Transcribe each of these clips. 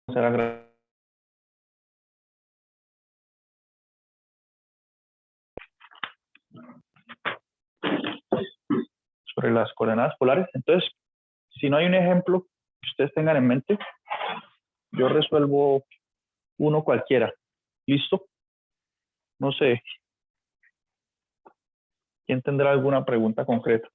hacer sobre las coordenadas polares. Entonces, si no hay un ejemplo que ustedes tengan en mente, yo resuelvo uno cualquiera. ¿Listo? No sé. ¿Quién tendrá alguna pregunta concreta?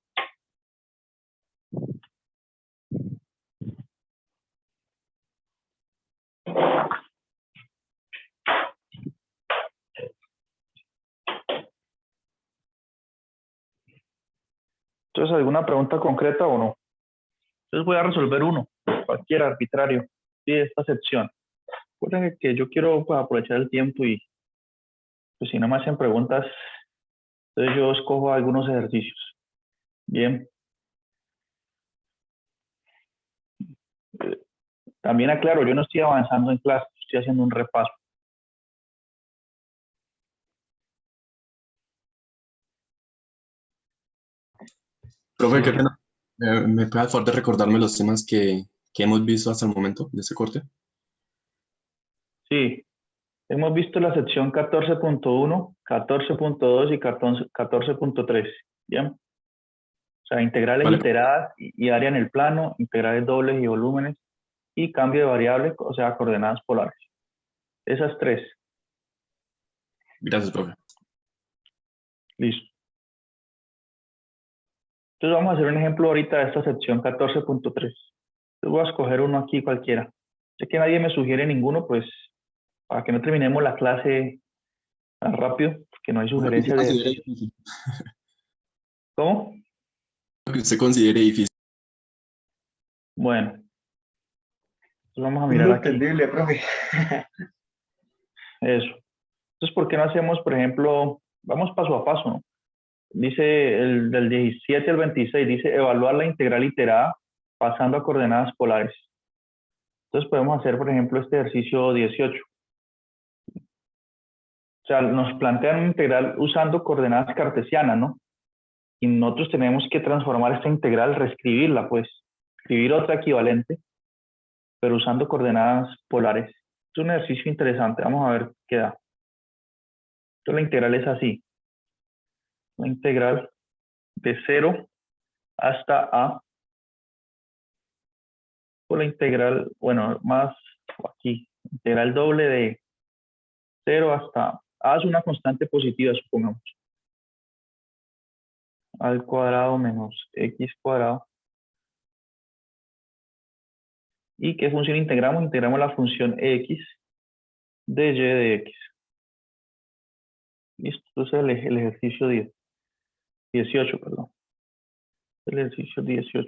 Entonces, ¿alguna pregunta concreta o no? Entonces voy a resolver uno, cualquiera, arbitrario, de esta sección. Recuerden que yo quiero pues, aprovechar el tiempo y pues, si no me hacen preguntas, entonces yo escojo algunos ejercicios. Bien. También aclaro, yo no estoy avanzando en clase, estoy haciendo un repaso. Profe, qué Listo. pena. ¿Me puede, por favor, de recordarme los temas que hemos visto hasta el momento de ese corte? Sí, hemos visto la sección 14.1, 14.2 y 14.3. Bien. O sea, integrales Vale, profe. iteradas y área en el plano, integrales dobles y volúmenes, y cambio de variables, o sea, coordenadas polares. Esas tres. Gracias, profe. Listo. Entonces vamos a hacer un ejemplo ahorita de esta sección 14.3. Entonces voy a escoger uno aquí cualquiera. Sé que nadie me sugiere ninguno, pues para que no terminemos la clase tan rápido, que no hay Uno que usted sugerencias de considere ejercicio. difícil. ¿Cómo? Uno que usted considere difícil. Bueno, entonces vamos a mirar Uno aquí. entendible, profe. Eso. Entonces, ¿por qué no hacemos, por ejemplo, vamos paso a paso, ¿no? Dice el del 17 al 26, dice evaluar la integral iterada pasando a coordenadas polares. Entonces podemos hacer, por ejemplo, este ejercicio 18. O sea, nos plantean una integral usando coordenadas cartesianas, ¿no? Y nosotros tenemos que transformar esta integral, reescribirla, pues, escribir otra equivalente, pero usando coordenadas polares. Es un ejercicio interesante, vamos a ver qué da. Entonces la integral es así, la integral de 0 hasta a, o la integral, bueno, más aquí, integral doble de 0 hasta a es una constante positiva, supongamos, al cuadrado menos x cuadrado. ¿Y qué función integramos? Integramos la función x de y de x. Listo, entonces el ejercicio 18, perdón. El ejercicio 18.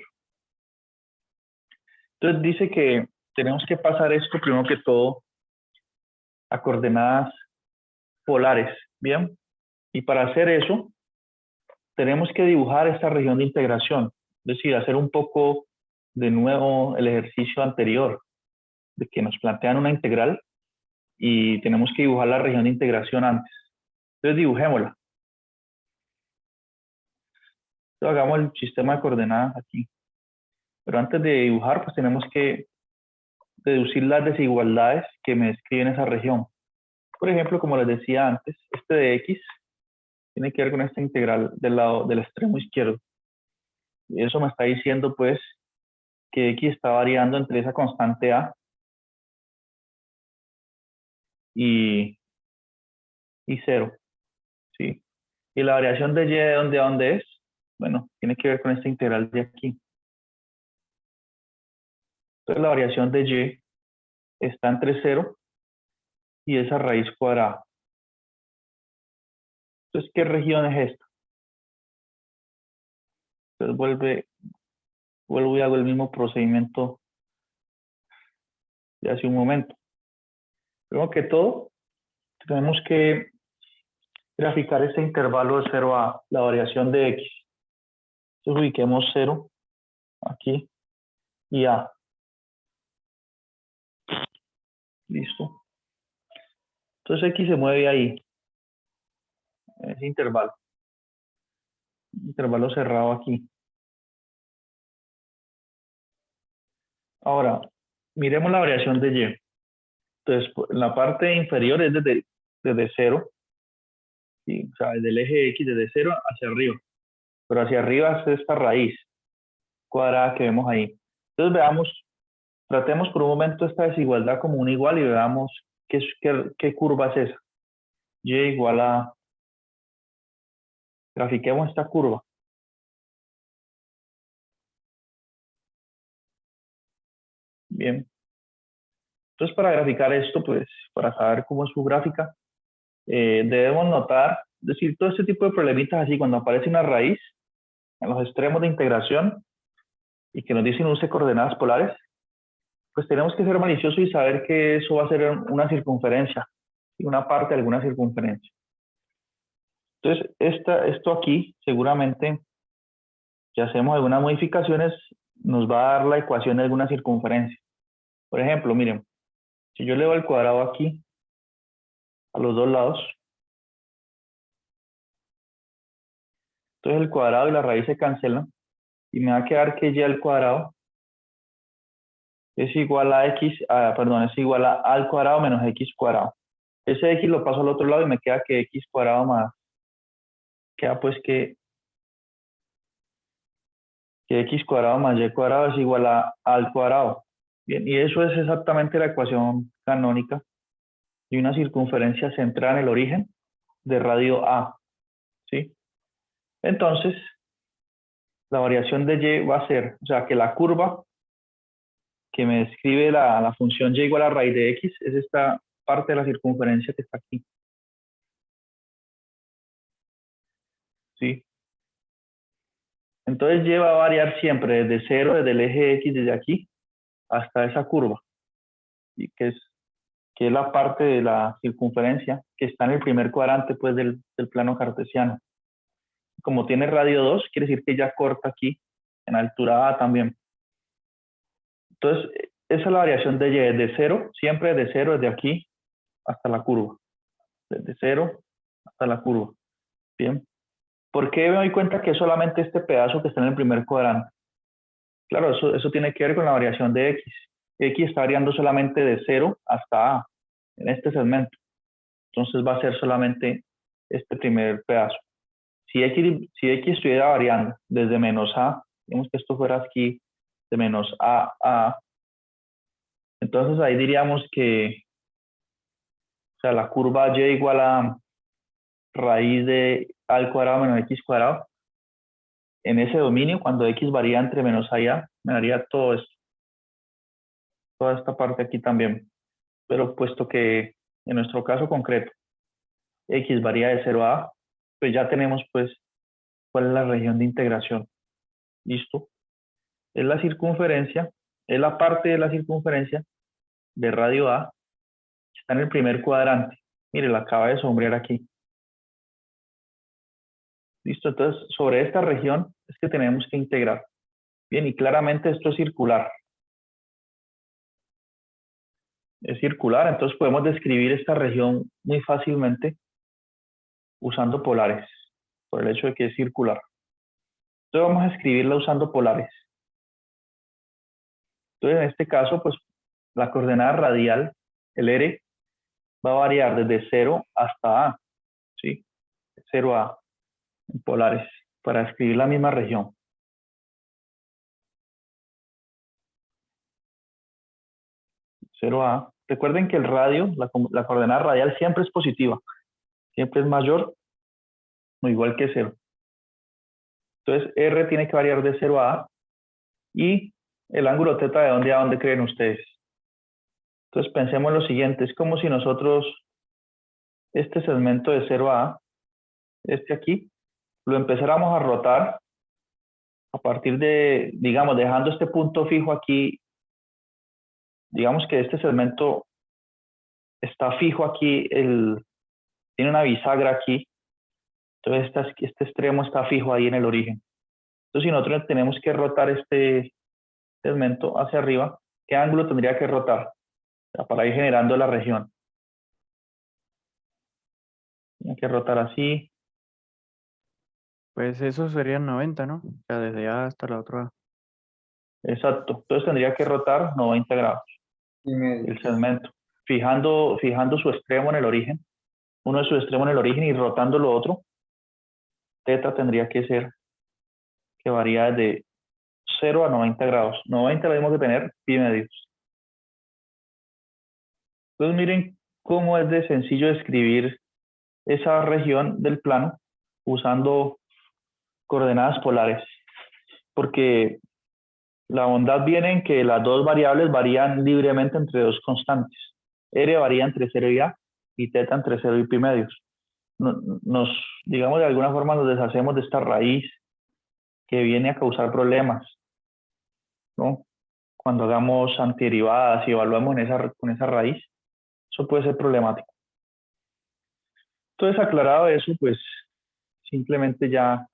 Entonces dice que tenemos que pasar esto primero que todo a coordenadas polares, ¿bien? Y para hacer eso, tenemos que dibujar esta región de integración, es decir, hacer un poco de nuevo el ejercicio anterior, de que nos plantean una integral y tenemos que dibujar la región de integración antes. Entonces dibujémosla. Entonces hagamos el sistema de coordenadas aquí. Pero antes de dibujar, pues tenemos que deducir las desigualdades que me describen esa región. Por ejemplo, como les decía antes, este de x tiene que ver con esta integral del lado del extremo izquierdo. Y eso me está diciendo, pues, que x está variando entre esa constante a y 0, ¿sí? Y la variación de y de dónde a dónde es, bueno, tiene que ver con esta integral de aquí. Entonces la variación de y está entre 0 y esa raíz cuadrada. Entonces, ¿qué región es esta? Entonces vuelvo y hago el mismo procedimiento de hace un momento. Primero que todo, tenemos que graficar este intervalo de 0 a la variación de x. Entonces ubiquemos 0 aquí y a. Listo. Entonces x se mueve ahí, en ese intervalo cerrado aquí. Ahora, miremos la variación de y. Entonces, en la parte inferior es desde cero, ¿sí? O sea, desde el eje X, desde cero hacia arriba. Pero hacia arriba es esta raíz cuadrada que vemos ahí. Entonces, veamos, tratemos por un momento esta desigualdad como una igual y veamos qué curva es esa. Y igual a, grafiquemos esta curva. Bien. Entonces, para graficar esto, pues, para saber cómo es su gráfica, debemos notar, decir, todo este tipo de problemitas así, cuando aparece una raíz en los extremos de integración y que nos dicen use coordenadas polares, pues tenemos que ser maliciosos y saber que eso va a ser una circunferencia, y una parte de alguna circunferencia. Entonces, esto aquí, seguramente, si hacemos algunas modificaciones, nos va a dar la ecuación de alguna circunferencia. Por ejemplo, miren, si yo le doy al cuadrado aquí, a los dos lados, entonces el cuadrado y la raíz se cancelan, y me va a quedar que y al cuadrado es igual a x, perdón, es igual a al cuadrado menos x cuadrado. Ese x lo paso al otro lado y me queda que x cuadrado más, queda pues que x cuadrado más y cuadrado es igual a al cuadrado. Bien, y eso es exactamente la ecuación canónica de una circunferencia centrada en el origen de radio a, ¿sí? Entonces, la variación de y va a ser, o sea, que la curva que me describe la función y igual a raíz de x es esta parte de la circunferencia que está aquí, ¿sí? Entonces y va a variar siempre desde cero, desde el eje x, desde aquí, hasta esa curva, y que es la parte de la circunferencia que está en el primer cuadrante pues, del plano cartesiano. Como tiene radio 2, quiere decir que ya corta aquí, en altura A también. Entonces, esa es la variación de y, desde cero, siempre desde cero, desde aquí hasta la curva. Desde cero hasta la curva. Bien. ¿Por qué me doy cuenta que es solamente este pedazo que está en el primer cuadrante? Claro, eso tiene que ver con la variación de x. X está variando solamente de 0 hasta A en este segmento. Entonces va a ser solamente este primer pedazo. Si X estuviera variando desde menos A, digamos que esto fuera aquí de menos A, entonces ahí diríamos que, o sea, la curva y igual a raíz de A al cuadrado menos X cuadrado, en ese dominio, cuando X varía entre menos A y A, me daría todo esto, toda esta parte aquí también. Pero puesto que en nuestro caso concreto, X varía de 0 a A, pues ya tenemos pues cuál es la región de integración. ¿Listo? Es la circunferencia, es la parte de la circunferencia de radio A que está en el primer cuadrante. Mire, la acaba de sombrear aquí. ¿Listo? Entonces, sobre esta región es que tenemos que integrar. Bien, y claramente esto es circular. Es circular, entonces podemos describir esta región muy fácilmente usando polares, por el hecho de que es circular. Entonces vamos a escribirla usando polares. Entonces, en este caso, pues la coordenada radial, el R, va a variar desde 0 hasta A, ¿sí? 0 a en polares, para escribir la misma región. 0 a. Recuerden que el radio, la coordenada radial siempre es positiva, siempre es mayor o igual que 0. Entonces, R tiene que variar de 0 a A y el ángulo θ de dónde a dónde creen ustedes. Entonces, pensemos en lo siguiente, es como si nosotros este segmento de 0 a A, este aquí, lo empezáramos a rotar a partir de, digamos, dejando este punto fijo aquí, digamos que este segmento está fijo aquí, tiene una bisagra aquí, entonces este extremo está fijo ahí en el origen. Entonces, si nosotros tenemos que rotar este segmento hacia arriba, ¿qué ángulo tendría que rotar? O sea, para ir generando la región. Tiene que rotar así. Pues eso sería 90, ¿no? O sea, desde A hasta la otra A. Exacto. Entonces tendría que rotar 90 grados Y medio. el segmento. fijando su extremo en el origen, uno de sus extremos en el origen y rotando lo otro, teta tendría que ser que varía de 0 a 90 grados. 90 lo mismo que tener pi medios. Entonces miren cómo es de sencillo describir esa región del plano usando coordenadas polares. Porque la bondad viene en que las dos variables varían libremente entre dos constantes. R varía entre 0 y A y teta entre 0 y pi medios. Nos, digamos, de alguna forma nos deshacemos de esta raíz que viene a causar problemas, ¿no? Cuando hagamos antiderivadas y evaluamos con esa raíz, eso puede ser problemático. Entonces, aclarado eso, pues simplemente ya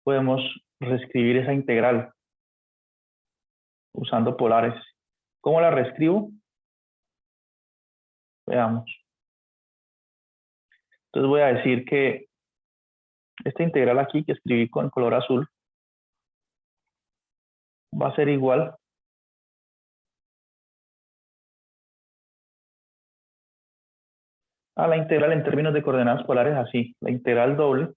podemos reescribir esa integral usando polares. ¿Cómo la reescribo? Veamos. Entonces voy a decir que esta integral aquí que escribí con color azul va a ser igual a la integral en términos de coordenadas polares así, la integral doble.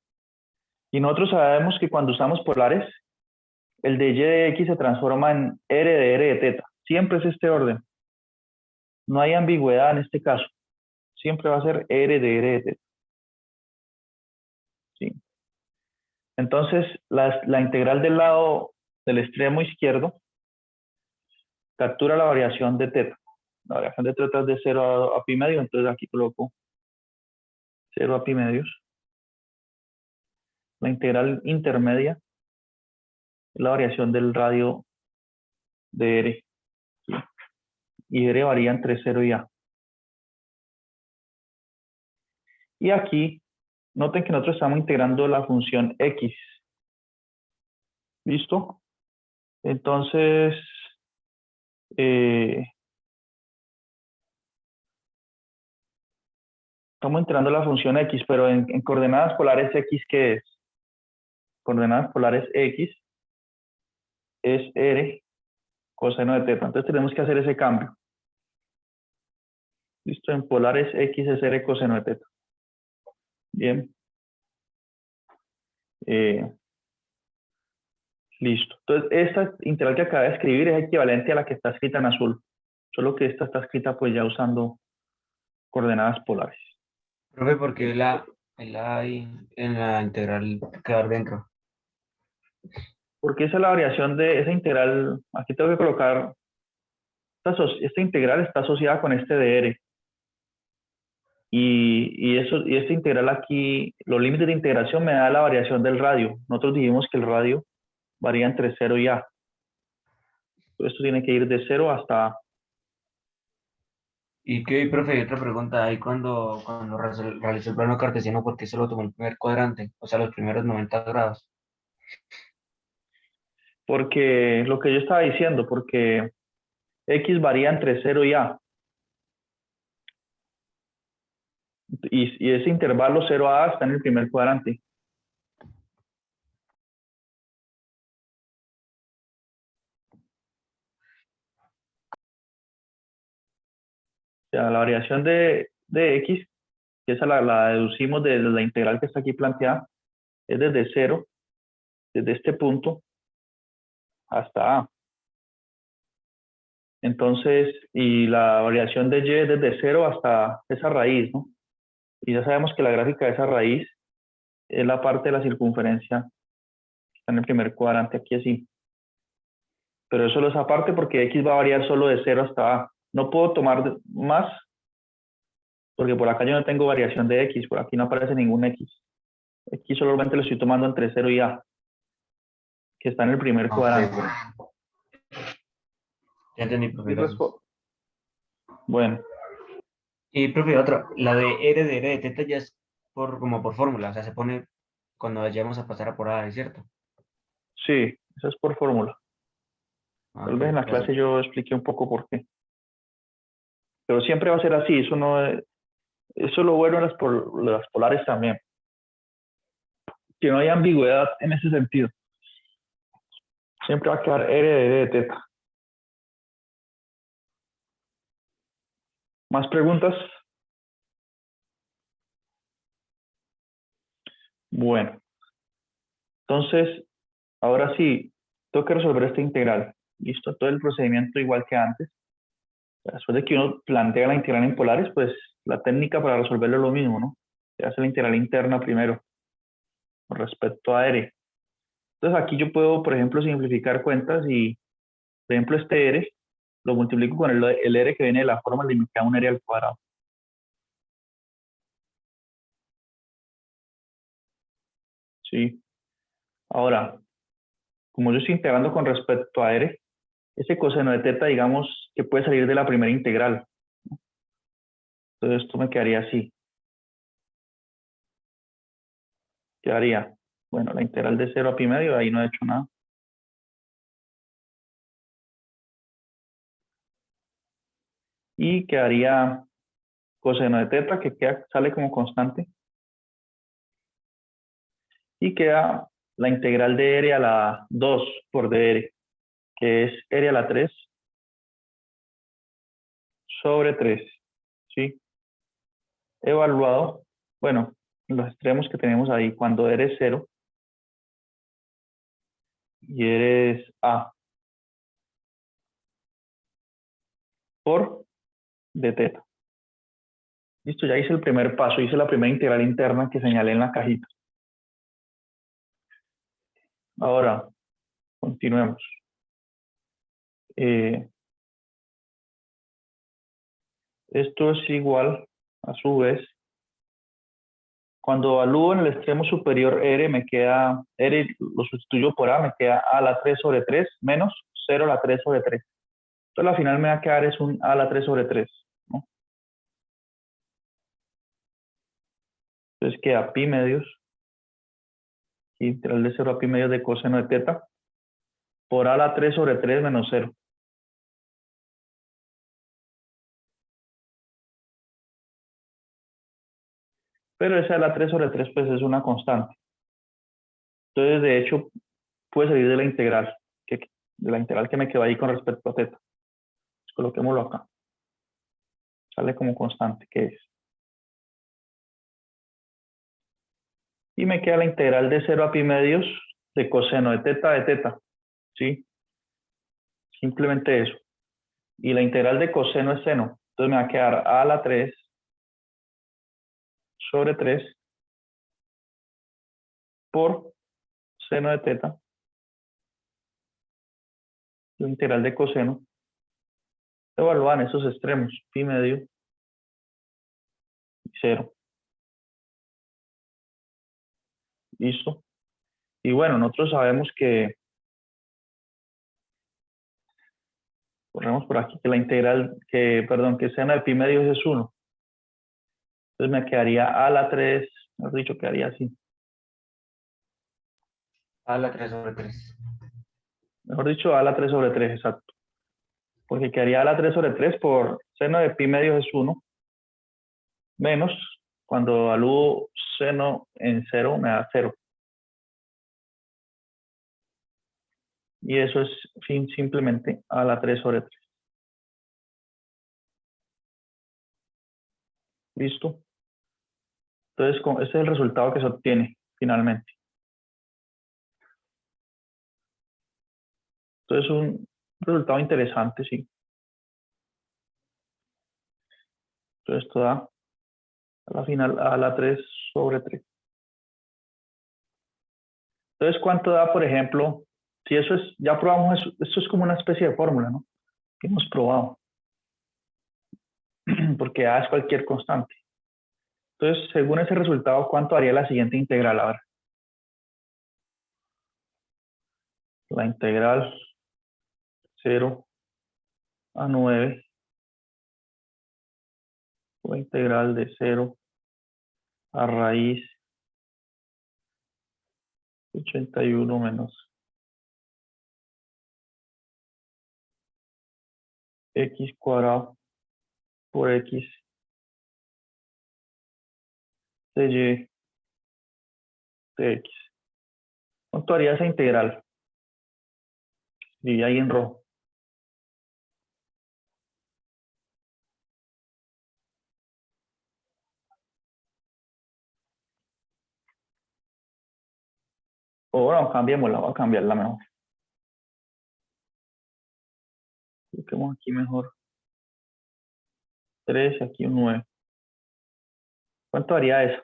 Y nosotros sabemos que cuando usamos polares, el de y de x se transforma en r de r de teta. Siempre es este orden. No hay ambigüedad en este caso. Siempre va a ser r de r de teta. ¿Sí? Entonces, la integral del lado del extremo izquierdo captura la variación de teta. La variación de teta es de 0 a pi medio, entonces aquí coloco 0 a pi medios. La integral intermedia es la variación del radio de r. ¿Sí? Y r varía entre 0 y a. Y aquí, noten que nosotros estamos integrando la función x. ¿Listo? Entonces, estamos integrando la función x, pero en coordenadas polares x, ¿qué es? Coordenadas polares x es r coseno de teta. Entonces tenemos que hacer ese cambio. ¿Listo? En polares x es r coseno de teta. Bien. Listo. Entonces, esta integral que acabo de escribir es equivalente a la que está escrita en azul. Solo que esta está escrita pues ya usando coordenadas polares. Profe, ¿por qué la ahí en la integral quedar dentro? Porque esa es la variación de esa integral. Aquí tengo que colocar, esta integral está asociada con este de r. Y esta integral aquí, los límites de integración me da la variación del radio. Nosotros dijimos que el radio varía entre 0 y a. Esto tiene que ir de 0 hasta a. Y qué, profe, y otra pregunta, ahí cuando realizó el plano cartesiano, ¿por qué solo tomó el primer cuadrante? O sea, los primeros 90 grados. Porque lo que yo estaba diciendo, porque x varía entre 0 y a. Y ese intervalo 0 a está en el primer cuadrante. O sea, la variación de x, que esa la deducimos de la integral que está aquí planteada, es desde 0, desde este punto, hasta a. Entonces, y la variación de y es desde 0 hasta esa raíz, ¿no? Y ya sabemos que la gráfica de esa raíz es la parte de la circunferencia que está en el primer cuadrante, aquí así. Pero es solo esa parte porque x va a variar solo de 0 hasta a. No puedo tomar más porque por acá yo no tengo variación de x, por aquí no aparece ningún x. Aquí solamente lo estoy tomando entre 0 y a, que está en el primer cuadrante. Ya entendí, profe, gracias. Bueno, Y, profe, otra, la de r de teta ya es como por fórmula, o sea, se pone cuando vayamos a pasar a por A, ¿es cierto? sí, eso es por fórmula. Tal Ok, vez en la gracias. clase yo expliqué un poco por qué. Pero siempre va a ser así, eso no es, eso es lo bueno de las polares también. Que no hay ambigüedad en ese sentido. Siempre va a quedar r de teta. ¿Más preguntas? Bueno, entonces, ahora sí, tengo que resolver esta integral. Listo, todo el procedimiento igual que antes. Después de que uno plantea la integral en polares, pues la técnica para resolverlo es lo mismo, ¿no? Se hace la integral interna primero, con respecto a R. Entonces aquí yo puedo, por ejemplo, simplificar cuentas y, por ejemplo, este R lo multiplico con el R que viene de la fórmula y me queda un R al cuadrado. Sí. Ahora, como yo estoy integrando con respecto a R, ese coseno de teta, digamos, que puede salir de la primera integral. Entonces esto me quedaría así. Quedaría, bueno, la integral de 0 a pi medio, ahí no he hecho nada. Y quedaría coseno de teta, que sale como constante. Y queda la integral de R a la 2 por dr, que es R a la 3 sobre 3. ¿Sí? Evaluado, bueno, los extremos que tenemos ahí, cuando R es 0 y R es A por de teta. Listo, ya hice el primer paso, hice la primera integral interna que señalé en la cajita. Ahora, continuemos. Esto es igual, a su vez, cuando evalúo en el extremo superior R, me queda, R lo sustituyo por A, me queda A a la 3 sobre 3 menos 0 a la 3 sobre 3. Entonces, al final me va a quedar es un A a la 3 sobre 3, ¿no? Entonces queda pi medios, integral de 0 a pi medios de coseno de teta, por A a la 3 sobre 3 menos 0. Pero esa A a la 3 sobre 3 pues es una constante. Entonces, de hecho, puede salir de la integral, de la integral que me quedó ahí con respecto a teta. Pues coloquémoslo acá. Sale como constante, que es. Y me queda la integral de 0 a pi medios de coseno de teta, ¿sí? Simplemente eso. Y la integral de coseno es seno. Entonces me va a quedar A a la 3 sobre 3 por seno de teta. La integral de coseno. Evalúan esos extremos, pi medio y 0. Listo. Y bueno, nosotros sabemos que, ponemos por aquí, que la integral, que seno de pi medios es 1. Entonces me quedaría A a la 3, mejor dicho, quedaría así. A la 3 sobre 3. Mejor dicho, A a la 3 sobre 3, exacto. Porque quedaría A a la 3 sobre 3 por seno de pi medios es 1, menos, cuando evalúo seno en 0, me da 0. Y eso es simplemente A a la 3 sobre 3. ¿Listo? Entonces, este es el resultado que se obtiene finalmente. Entonces, un resultado interesante, sí. Entonces, esto da a la final A a la 3 sobre 3. Entonces, ¿cuánto da, por ejemplo, si eso es, ya probamos eso, esto es como una especie de fórmula, ¿no? Que hemos probado. Porque A es cualquier constante. Entonces, según ese resultado, ¿cuánto haría la siguiente integral? A ver. La integral 0 a 9, o integral de 0 a raíz 81 menos x cuadrado por x de y de x. ¿Cuánto haría esa integral? Y ahí en rojo. O bueno, cambiémosla, voy a cambiarla mejor. Busquemos aquí mejor. 3, aquí un 9. ¿Cuánto haría eso?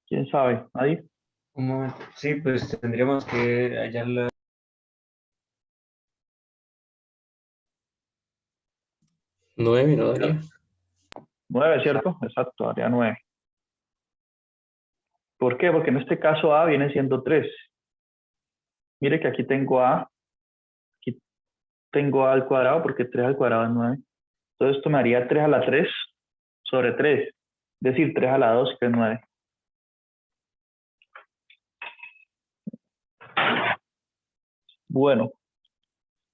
¿Quién sabe? ¿Nadie? Un momento. Sí, pues tendríamos que hallar la... 9 no daría. 9, ¿cierto? Exacto, haría 9. ¿Por qué? Porque en este caso A viene siendo 3. Mire que aquí tengo A al cuadrado porque 3 al cuadrado es 9. Entonces esto me haría 3 a la 3 sobre 3. Es decir, 3 a la 2 que es 9. Bueno,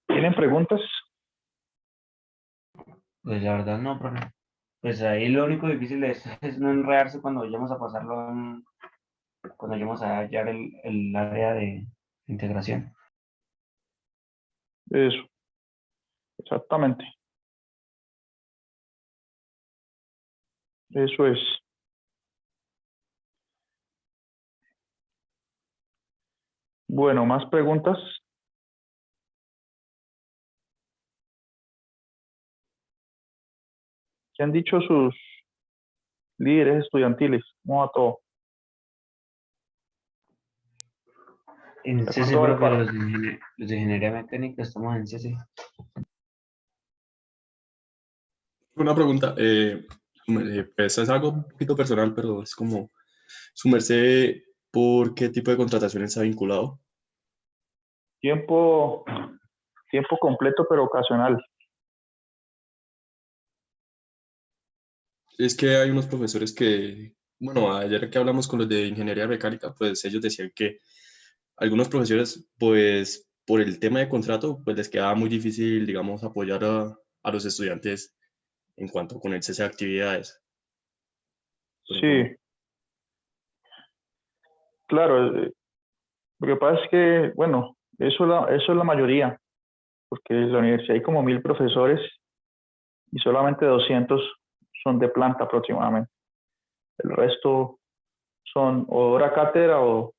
¿tienen preguntas? Pues la verdad no, profe. Pues ahí lo único difícil es no enredarse cuando vayamos a pasarlo, cuando vayamos a hallar el área de integración. Eso, exactamente. Eso es. Bueno, ¿más preguntas? ¿Qué han dicho sus líderes estudiantiles? ¿Cómo va todo? En ¿De CC, cuándo va el profe, paro? los de ingeniería mecánica estamos en CC. Una pregunta, pues es algo un poquito personal, pero es como, ¿su merced por qué tipo de contrataciones se ha vinculado? Tiempo completo pero ocasional. Es que hay unos profesores que, bueno, ayer que hablamos con los de ingeniería mecánica, pues ellos decían que algunos profesores, pues por el tema de contrato, pues les quedaba muy difícil, digamos, apoyar a los estudiantes en cuanto con el cese de actividades. Por ejemplo, Sí, claro. Lo que pasa es que, bueno, eso es la mayoría, porque en la universidad hay como 1000 profesores y solamente 200 son de planta aproximadamente. El resto son o hora cátedra o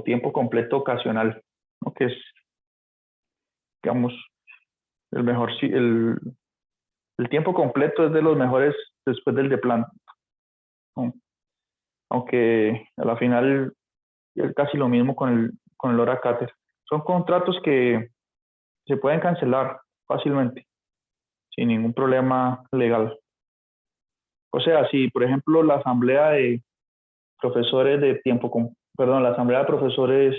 tiempo completo ocasional, ¿no? Que es, digamos, el mejor, el tiempo completo es de los mejores después del de planta, ¿no? Aunque a la final es casi lo mismo con el hora cátedra. Son contratos que se pueden cancelar fácilmente, sin ningún problema legal. O sea, si por ejemplo la asamblea de profesores de perdón, la asamblea de profesores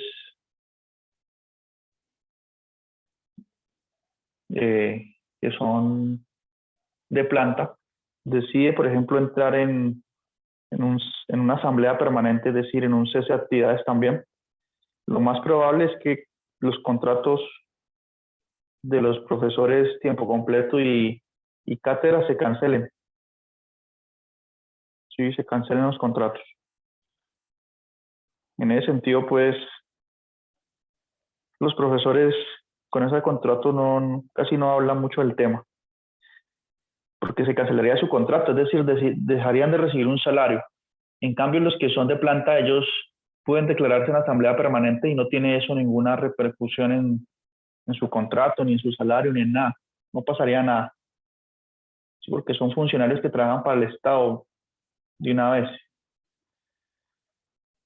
que son de planta decide, por ejemplo, entrar en una asamblea permanente, es decir, en un cese de actividades también, lo más probable es que los contratos de los profesores tiempo completo y cátedra se cancelen. Sí, se cancelen los contratos. En ese sentido, pues, los profesores con ese contrato casi no hablan mucho del tema, porque se cancelaría su contrato, es decir, dejarían de recibir un salario. En cambio, los que son de planta, ellos pueden declararse en asamblea permanente y no tiene eso ninguna repercusión en su contrato, ni en su salario, ni en nada. No pasaría nada. Sí, porque son funcionarios que trabajan para el Estado de una vez.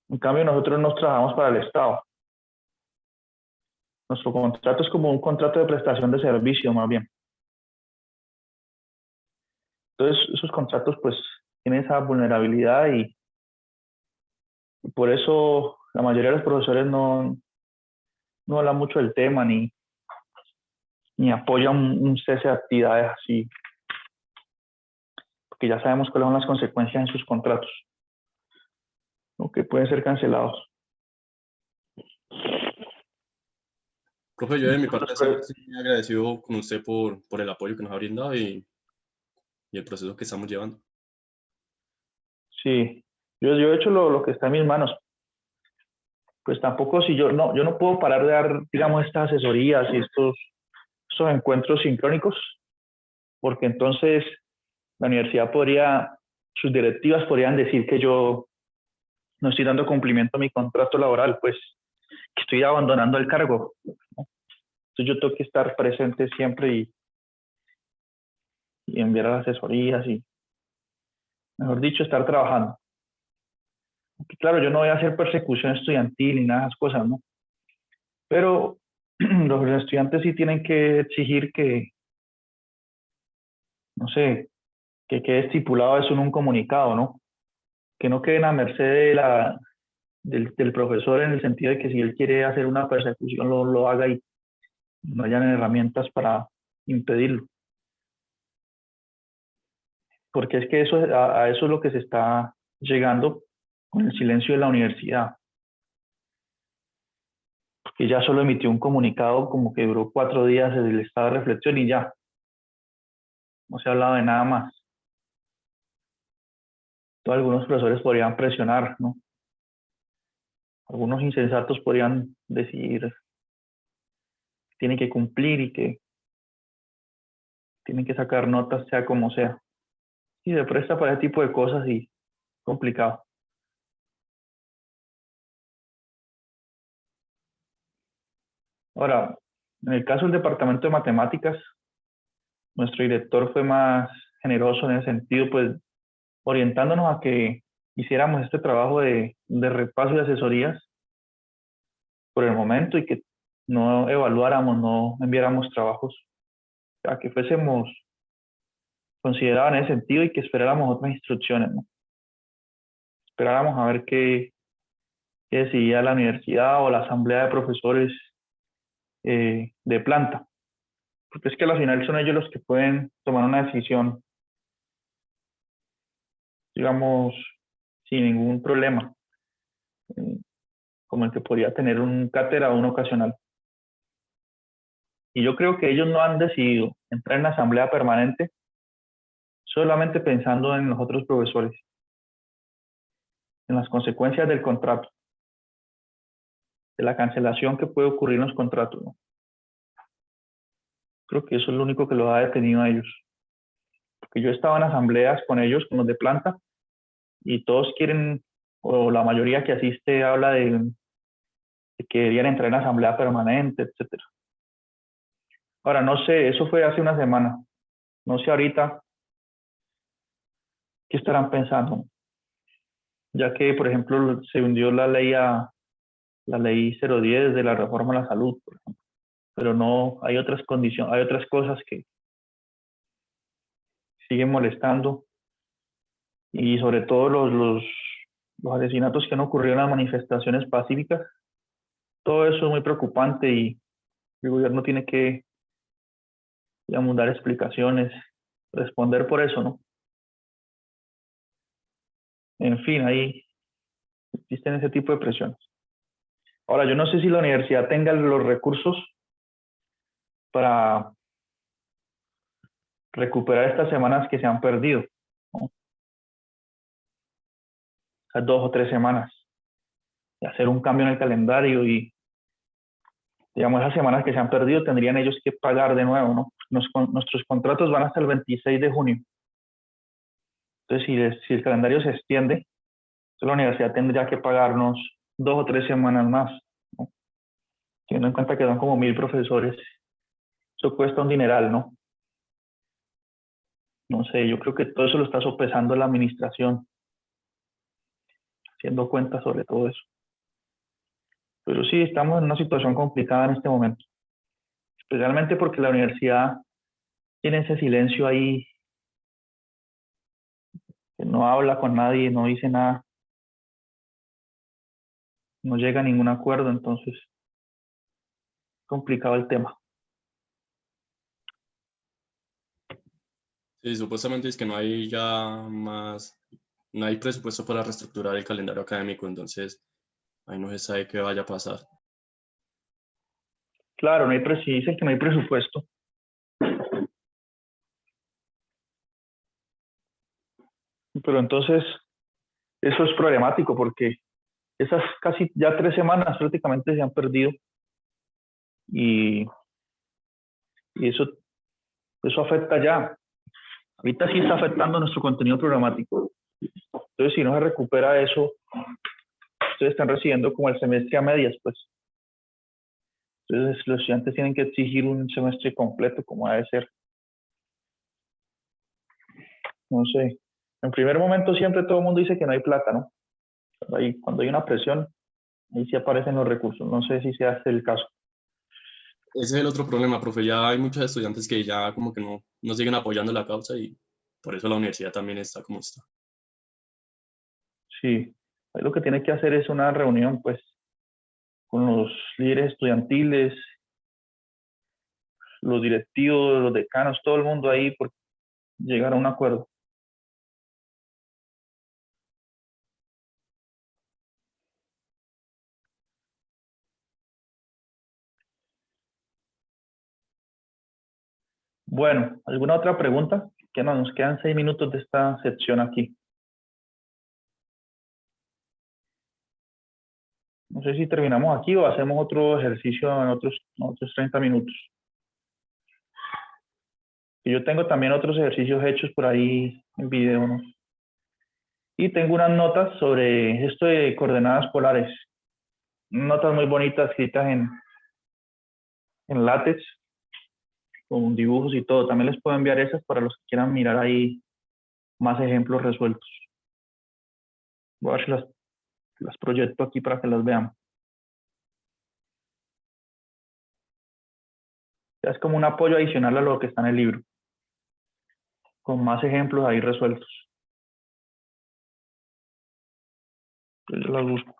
En cambio, nosotros no trabajamos para el Estado. Nuestro contrato es como un contrato de prestación de servicio, más bien. Entonces, esos contratos, pues, tienen esa vulnerabilidad y por eso la mayoría de los profesores no hablan mucho del tema ni apoyan un cese de actividades así, porque ya sabemos cuáles son las consecuencias en sus contratos, ¿no? Que pueden ser cancelados. profe, yo de mi parte Entonces, estoy muy agradecido con usted por el apoyo que nos ha brindado y el proceso que estamos llevando. sí, yo he hecho lo que está en mis manos. pues tampoco si yo no puedo parar de dar, digamos, estas asesorías y estos encuentros sincrónicos, porque entonces la universidad sus directivas podrían decir que yo no estoy dando cumplimiento a mi contrato laboral, pues que estoy abandonando el cargo, ¿no? Entonces yo tengo que estar presente siempre y enviar las asesorías y, mejor dicho, estar trabajando. Porque, claro, yo no voy a hacer persecución estudiantil ni nada de esas cosas, ¿no? Pero los estudiantes sí tienen que exigir que, no sé, que quede estipulado eso en un comunicado, ¿no? Que no queden a merced del profesor en el sentido de que si él quiere hacer una persecución lo haga y no hayan herramientas para impedirlo. Porque es que a eso es lo que se está llegando con el silencio de la universidad. Porque ya solo emitió un comunicado como que duró 4 días del estado de reflexión y ya. No se ha hablado de nada más. Entonces, algunos profesores podrían presionar, ¿no? Algunos insensatos podrían decidir que tienen que cumplir y que tienen que sacar notas sea como sea. Y se presta para ese tipo de cosas y complicado. Ahora, en el caso del departamento de matemáticas, nuestro director fue más generoso en ese sentido, pues orientándonos a que hiciéramos este trabajo de repaso y asesorías por el momento y que no evaluáramos, no enviáramos trabajos, a que fuésemos considerados en ese sentido y que esperáramos otras instrucciones, ¿no? Esperáramos a ver qué decidía la universidad o la asamblea de profesores de planta. Porque es que al final son ellos los que pueden tomar una decisión, digamos, sin ningún problema, eh, como el que podría tener un cátedra o un ocasional. Y yo creo que ellos no han decidido entrar en la asamblea permanente solamente pensando en los otros profesores, en las consecuencias del contrato, de la cancelación que puede ocurrir en los contratos, ¿no? Creo que eso es lo único que los ha detenido a ellos. Porque yo estaba en asambleas con ellos, con los de planta, y todos quieren, o la mayoría que asiste habla de que deberían entrar en asamblea permanente, etcétera. Ahora, no sé, eso fue hace una semana. No sé ahorita qué estarán pensando. Ya que, por ejemplo, se hundió la ley 010 de la reforma a la salud, por ejemplo. Pero no, hay otras condiciones, hay otras cosas que siguen molestando. Y sobre todo los asesinatos que han ocurrido en las manifestaciones pacíficas. Todo eso es muy preocupante y el gobierno tiene que, digamos, dar explicaciones, responder por eso, ¿no? En fin, ahí existen ese tipo de presiones. Ahora, yo no sé si la universidad tenga los recursos para recuperar estas semanas que se han perdido, ¿no? Esas 2 o 3 semanas, y hacer un cambio en el calendario y, digamos, esas semanas que se han perdido tendrían ellos que pagar de nuevo, ¿no? Nuestros contratos van hasta el 26 de junio. Entonces, si el calendario se extiende, la universidad tendría que pagarnos 2 o 3 semanas más, ¿no? Teniendo en cuenta que son como 1000 profesores, eso cuesta un dineral, ¿no? No sé, yo creo que todo eso lo está sopesando la administración, haciendo cuentas sobre todo eso. Pero sí, estamos en una situación complicada en este momento, especialmente porque la universidad tiene ese silencio ahí, que no habla con nadie, no dice nada, no llega a ningún acuerdo, entonces complicado el tema. Sí, supuestamente es que no hay ya más, no hay presupuesto para reestructurar el calendario académico, entonces ahí no se sabe qué vaya a pasar. Claro, si dicen que no hay presupuesto. Pero entonces, eso es problemático porque esas casi ya 3 semanas prácticamente se han perdido y eso afecta ya. Ahorita sí está afectando nuestro contenido programático. Entonces, si no se recupera eso, ustedes están recibiendo como el semestre a medias, pues. Entonces, los estudiantes tienen que exigir un semestre completo, como debe ser. No sé. En primer momento siempre todo el mundo dice que no hay plata, ¿no? Cuando hay una presión, ahí sí aparecen los recursos. No sé si se hace el caso. Ese es el otro problema, profe. Ya hay muchos estudiantes que ya como que no siguen apoyando la causa y por eso la universidad también está como está. Sí. Ahí lo que tiene que hacer es una reunión, pues, con los líderes estudiantiles, los directivos, los decanos, todo el mundo ahí por llegar a un acuerdo. Bueno, ¿alguna otra pregunta? Que no, nos quedan 6 minutos de esta sección aquí. No sé si terminamos aquí o hacemos otro ejercicio en otros 30 minutos. Y yo tengo también otros ejercicios hechos por ahí en video, ¿no? Y tengo unas notas sobre esto de coordenadas polares. Notas muy bonitas escritas en látex, con dibujos y todo. También les puedo enviar esas para los que quieran mirar ahí más ejemplos resueltos. Voy a ver si las proyecto aquí para que las vean. Ya es como un apoyo adicional a lo que está en el libro, con más ejemplos ahí resueltos. Yo las busco.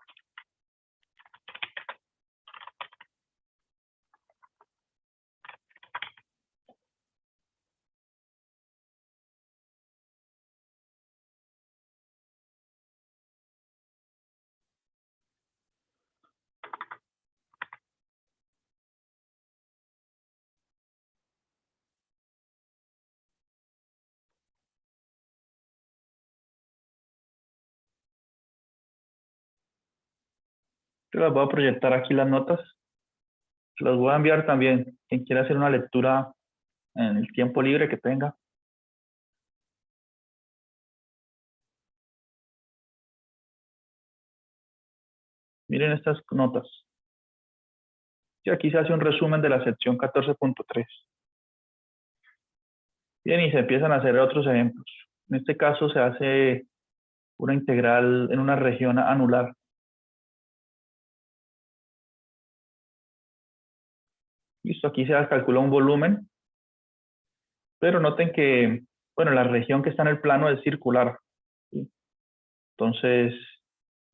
Yo las voy a proyectar aquí las notas. Las voy a enviar también. Quien quiera hacer una lectura en el tiempo libre que tenga. Miren estas notas. Y aquí se hace un resumen de la sección 14.3. Bien, y se empiezan a hacer otros ejemplos. En este caso se hace una integral en una región anular. Listo, aquí se calcula un volumen, pero noten que, bueno, la región que está en el plano es circular, ¿sí? Entonces,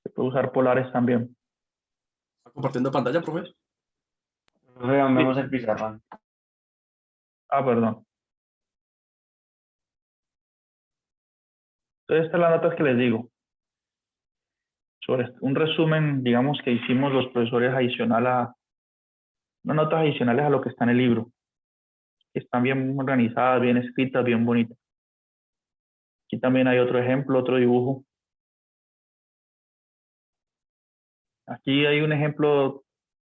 se puede usar polares también. ¿Está compartiendo pantalla, profe? Vemos el pizarrón. Ah, perdón. Entonces, estas son las notas que les digo. Sobre un resumen, digamos, que hicimos los profesores unas notas adicionales a lo que está en el libro. Están bien organizadas, bien escritas, bien bonitas. Aquí también hay otro ejemplo, otro dibujo. Aquí hay un ejemplo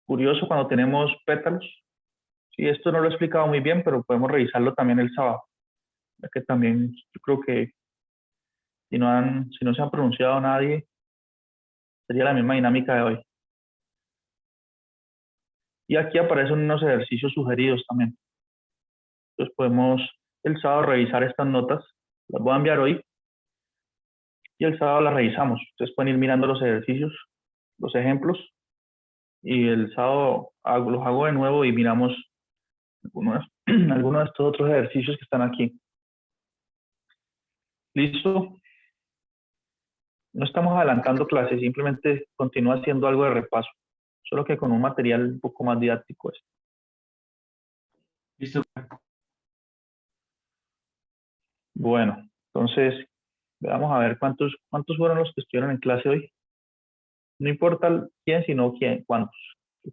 curioso cuando tenemos pétalos. Sí, esto no lo he explicado muy bien, pero podemos revisarlo también el sábado. Ya que también yo creo que si no se han pronunciado nadie, sería la misma dinámica de hoy. Y aquí aparecen unos ejercicios sugeridos también. Entonces podemos el sábado revisar estas notas. Las voy a enviar hoy y el sábado las revisamos. Ustedes pueden ir mirando los ejercicios, los ejemplos, y el sábado los hago de nuevo y miramos algunos de estos otros ejercicios que están aquí. ¿Listo? No estamos adelantando clases, simplemente continúa haciendo algo de repaso, solo que con un material un poco más didáctico. Listo. Bueno, entonces vamos a ver cuántos fueron los que estuvieron en clase hoy. No importa quién, sino quién, cuántos.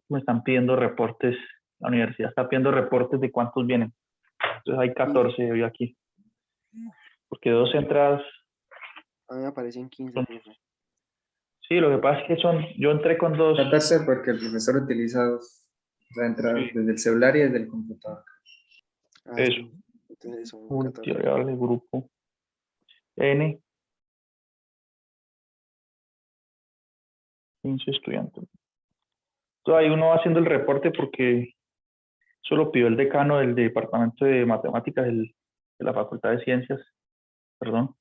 Me están pidiendo reportes, la universidad está pidiendo reportes de cuántos vienen. Entonces hay 14 hoy aquí. Porque 2 entradas A mí me aparecen 15, son, profe. Sí, lo que pasa es que yo entré con dos. Tratarse porque el profesor utiliza dos, o sea, entra Sí. desde el celular y desde el computador. Ah, Eso. sí, entonces son 14. Multivariable grupo N, 15 estudiantes. Entonces ahí uno va haciendo el reporte porque eso lo pidió el decano del Departamento de Matemáticas de la Facultad de Ciencias, perdón.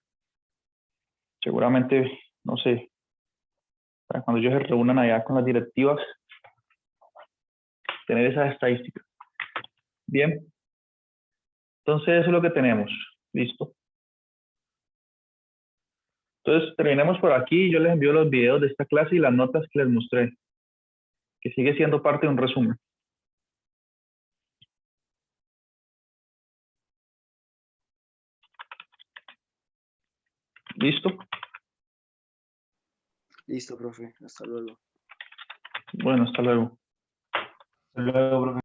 Seguramente, no sé, para cuando ellos se reúnan allá con las directivas, tener esas estadísticas. Bien. Entonces eso es lo que tenemos. Listo. Entonces terminemos por aquí. Yo les envío los videos de esta clase y las notas que les mostré, que sigue siendo parte de un resumen. ¿Listo? Listo, profe. Hasta luego. Bueno, hasta luego. Hasta luego, profe.